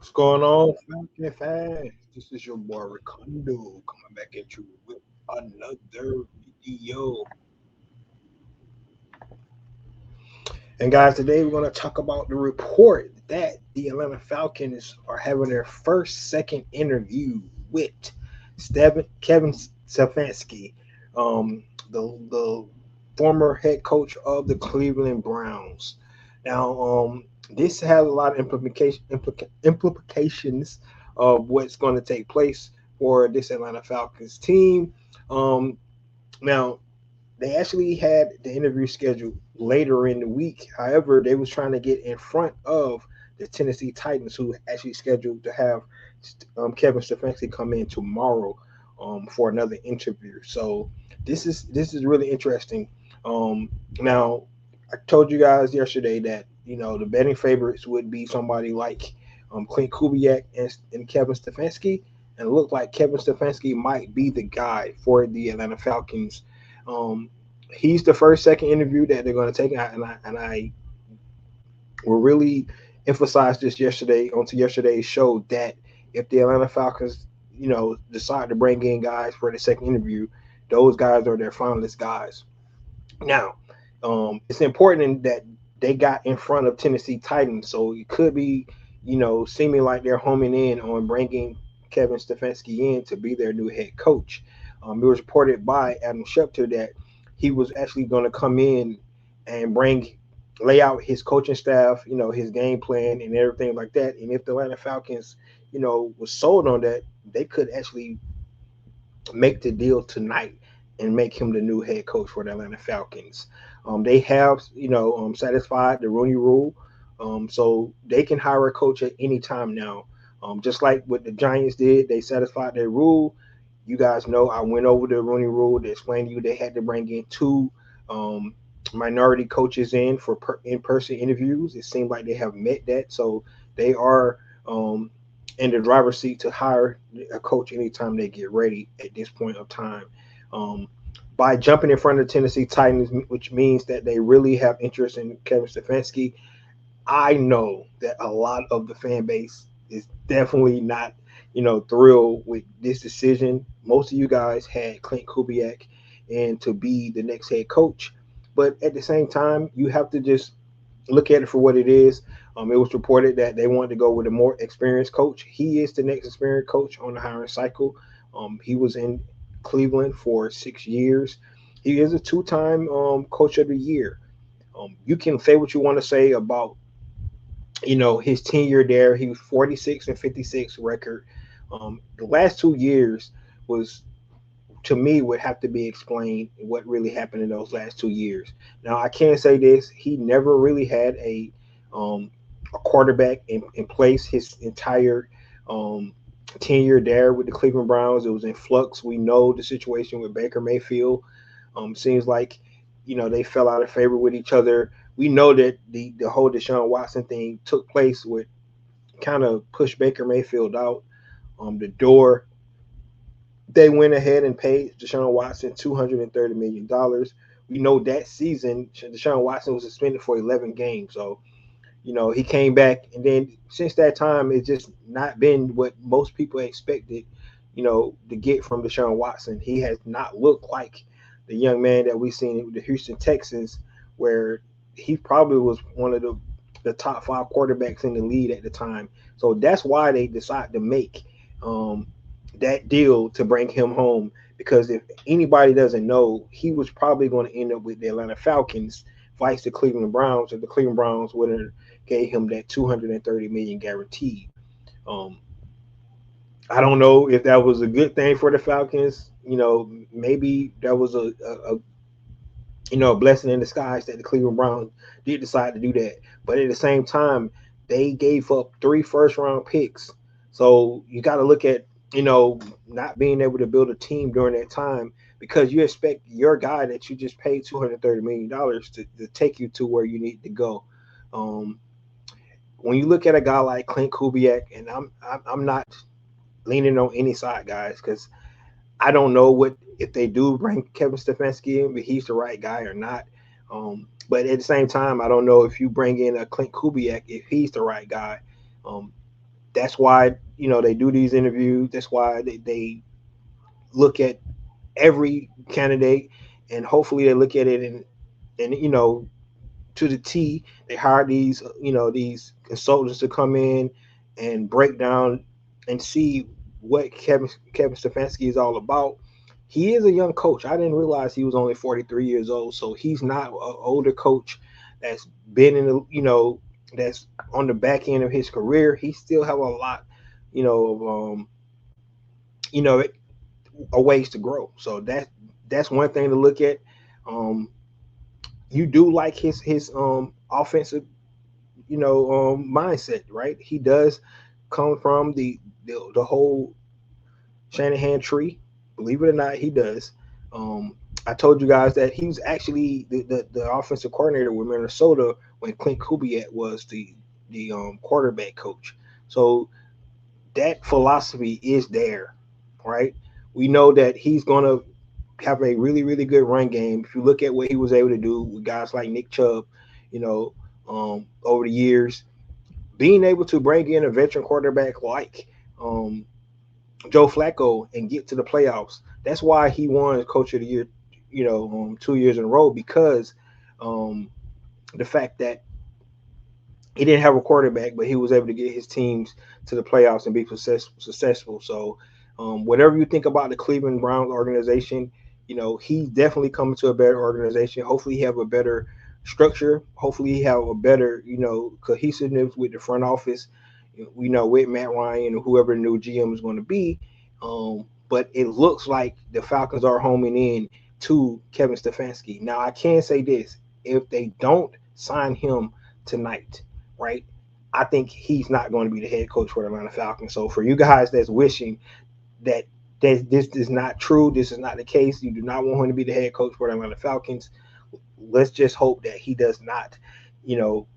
What's going on, Falcon fans? This is your boy Ricondo coming back at you with another video. And guys, today we're going to talk about the report that the Atlanta Falcons are having their second interview with Kevin Stefanski, the former head coach of the Cleveland Browns. Now, this has a lot of implications of what's going to take place for this Atlanta Falcons team. Um, now, they actually had the interview scheduled later in the week. However, they was trying to get in front of the Tennessee Titans, who actually scheduled to have Kevin Stefanski come in tomorrow for another interview. So this is really interesting. Now, I told you guys yesterday that the betting favorites would be somebody like Clint Kubiak and Kevin Stefanski, and it looked like Kevin Stefanski might be the guy for the Atlanta Falcons. He's the second interview that they're going to take, and I will really emphasize this onto yesterday's show that if the Atlanta Falcons, decide to bring in guys for the second interview, those guys are their finalist guys. Now, it's important that they got in front of Tennessee Titans, so it could be, seeming like they're homing in on bringing Kevin Stefanski in to be their new head coach. It was reported by Adam Schefter that he was actually going to come in and lay out his coaching staff, his game plan and everything like that. And if the Atlanta Falcons, was sold on that, they could actually make the deal tonight and make him the new head coach for the Atlanta Falcons. They have, satisfied the Rooney Rule, so they can hire a coach at any time now. Just like what the Giants did, they satisfied their rule. You guys know I went over the Rooney Rule to explain to you they had to bring in two minority coaches in for in-person interviews. It seemed like they have met that, so they are in the driver's seat to hire a coach anytime they get ready at this point of time. Um, by jumping in front of the Tennessee Titans, which means that they really have interest in Kevin Stefanski, I know that a lot of the fan base is definitely not, thrilled with this decision. Most of you guys had Clint Kubiak and to be the next head coach, but at the same time, you have to just look at it for what it is. It was reported that they wanted to go with a more experienced coach. He is the next experienced coach on the hiring cycle. He was in Cleveland for 6 years. He is a two-time coach of the year. You can say what you want to say about his tenure there. He was 46-56 record. The last 2 years was, to me, would have to be explained what really happened in those last 2 years. Now I can say this: he never really had a quarterback in place his entire tenure there with the Cleveland Browns. It was in flux. We know the situation with Baker Mayfield. Seems like they fell out of favor with each other. We know that the whole Deshaun Watson thing took place with kind of pushed Baker Mayfield out the door. They went ahead and paid Deshaun Watson $230 million. We know that season Deshaun Watson was suspended for 11 games. So he came back, and then since that time, it's just not been what most people expected, to get from Deshaun Watson. He has not looked like the young man that we've seen with the Houston Texans, where he probably was one of the top five quarterbacks in the league at the time. So that's why they decided to make that deal to bring him home. Because if anybody doesn't know, he was probably going to end up with the Atlanta Falcons, vice the Cleveland Browns, if the Cleveland Browns would have gave him that 230 million guaranteed. Um, I don't know if that was a good thing for the Falcons. Maybe that was a blessing in disguise that the Cleveland Browns did decide to do that. But at the same time, they gave up 3 first-round picks. So you got to look at not being able to build a team during that time, because you expect your guy that you just paid $230 million to take you to where you need to go. Um, when you look at a guy like Clint Kubiak, and I'm not leaning on any side, guys, because I don't know what if they do bring Kevin Stefanski in, but he's the right guy or not. But at the same time, I don't know if you bring in a Clint Kubiak if he's the right guy. Um, That's why they do these interviews. That's why they look at every candidate, and hopefully they look at it and to the T. They hire these consultants to come in and break down and see what Kevin Stefanski is all about. He is a young coach. I didn't realize he was only 43 years old, so he's not an older coach that's been in the that's on the back end of his career. He still have a lot, of you know a ways to grow. So that's one thing to look at. Um, you do like his offensive mindset, right? He does come from the whole Shanahan tree. Believe it or not, he does. I told you guys that he was actually the offensive coordinator with Minnesota when Clint Kubiak was the quarterback coach. So that philosophy is there, right? We know that he's going to have a really, really good run game. If you look at what he was able to do with guys like Nick Chubb, you know, over the years, being able to bring in a veteran quarterback like Joe Flacco and get to the playoffs. That's why he won Coach of the Year, 2 years in a row, because um, the fact that he didn't have a quarterback, but he was able to get his teams to the playoffs and be successful. So, whatever you think about the Cleveland Browns organization, he's definitely coming to a better organization. Hopefully, he have a better structure. Hopefully, he have a better, cohesiveness with the front office. With Matt Ryan and whoever the new GM is going to be. But it looks like the Falcons are homing in to Kevin Stefanski. Now, I can say this: if they don't sign him tonight, right? I think he's not going to be the head coach for the Atlanta Falcons. So for you guys that's wishing that this is not true, this is not the case, you do not want him to be the head coach for the Atlanta Falcons, let's just hope that he does not,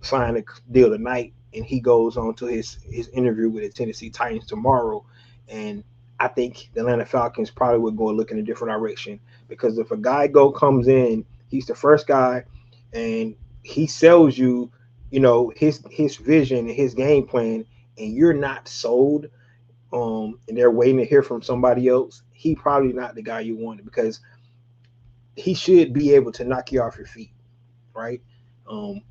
sign a deal tonight and he goes on to his interview with the Tennessee Titans tomorrow. And I think the Atlanta Falcons probably would go look in a different direction, because if a guy comes in, he's the first guy, and he sells you, his vision and his game plan, and you're not sold, and they're waiting to hear from somebody else, he probably not the guy you wanted, because he should be able to knock you off your feet, right? Um,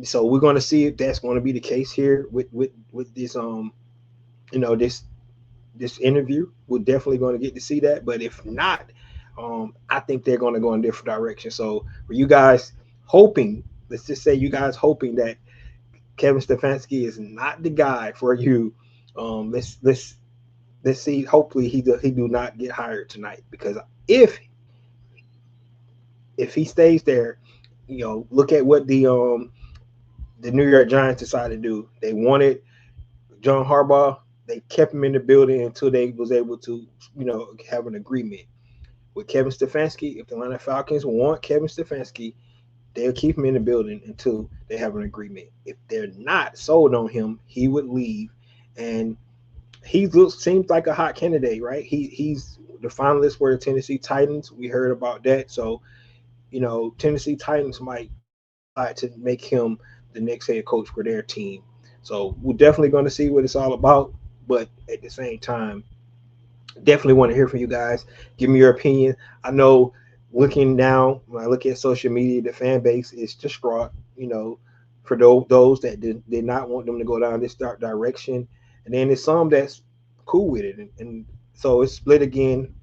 so we're going to see if that's going to be the case here with this this interview. We're definitely going to get to see that. But if not, I think they're going to go in a different direction. So for you guys hoping, let's just say you guys hoping that Kevin Stefanski is not the guy for you. Let's see. Hopefully he do not get hired tonight, because if he stays there, look at what the New York Giants decided to do. They wanted John Harbaugh. They kept him in the building until they was able to, have an agreement with Kevin Stefanski. If the Atlanta Falcons want Kevin Stefanski, they'll keep him in the building until they have an agreement. If they're not sold on him, he would leave. And seems like a hot candidate, right? He's the finalist for the Tennessee Titans. We heard about that. So, Tennessee Titans might decide to make him the next head coach for their team. So we're definitely going to see what it's all about. But at the same time, definitely want to hear from you guys. Give me your opinion. I know looking now, when I look at social media, the fan base is distraught, for those that did not want them to go down this dark direction. And then there's some that's cool with it. And so it's split again.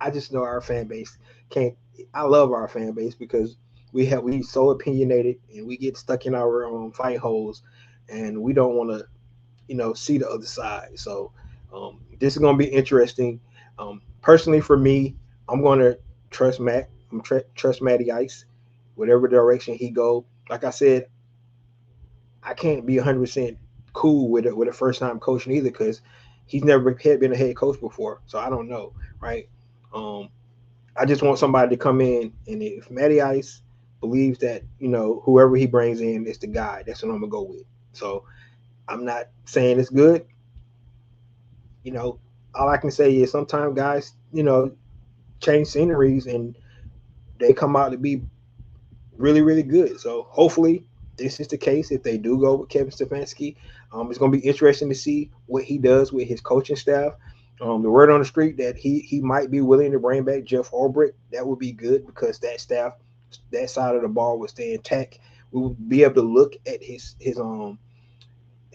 I just know our fan base can't. I love our fan base because we so opinionated and we get stuck in our fight holes, and we don't want to see the other side. So this is going to be interesting. Personally, for me, I'm going to trust Matt. Trust Matty Ice, whatever direction he go. Like I said, I can't be 100% cool with a first time coaching either, because he's never been a head coach before. So I don't know, right? I just want somebody to come in, and if Matty Ice believes that whoever he brings in is the guy, that's what I'm gonna go with. So I'm not saying it's good. All I can say is sometimes guys, change sceneries and they come out to be really, really good. So hopefully this is the case, if they do go with Kevin Stefanski, it's going to be interesting to see what he does with his coaching staff. The word on the street that he might be willing to bring back Jeff Ulbrich. That would be good because that staff, that side of the ball would stay intact. We would be able to look at his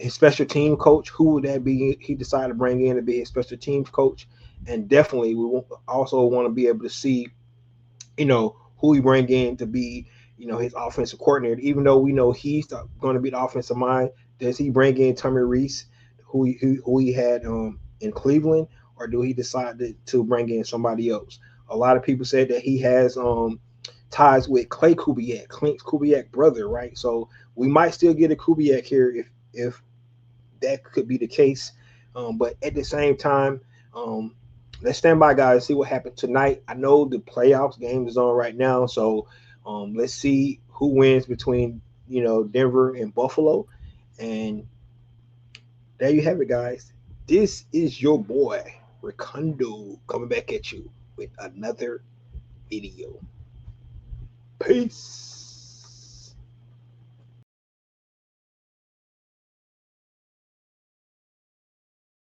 special team coach. Who would that be? He decided to bring in to be his special teams coach, and definitely we also want to be able to see, who he bring in to be, his offensive coordinator. Even though we know he's going to be the offensive mind, does he bring in Tommy Reese, who he had in Cleveland, or do he decide to bring in somebody else? A lot of people said that he has ties with Clint Kubiak brother, right? So we might still get a Kubiak here if that could be the case. But at the same time, let's stand by, guys, see what happens tonight. I know the playoffs game is on right now, so let's see who wins between Denver and Buffalo. And there you have it, guys. This is your boy Ricondo coming back at you with another video. Peace.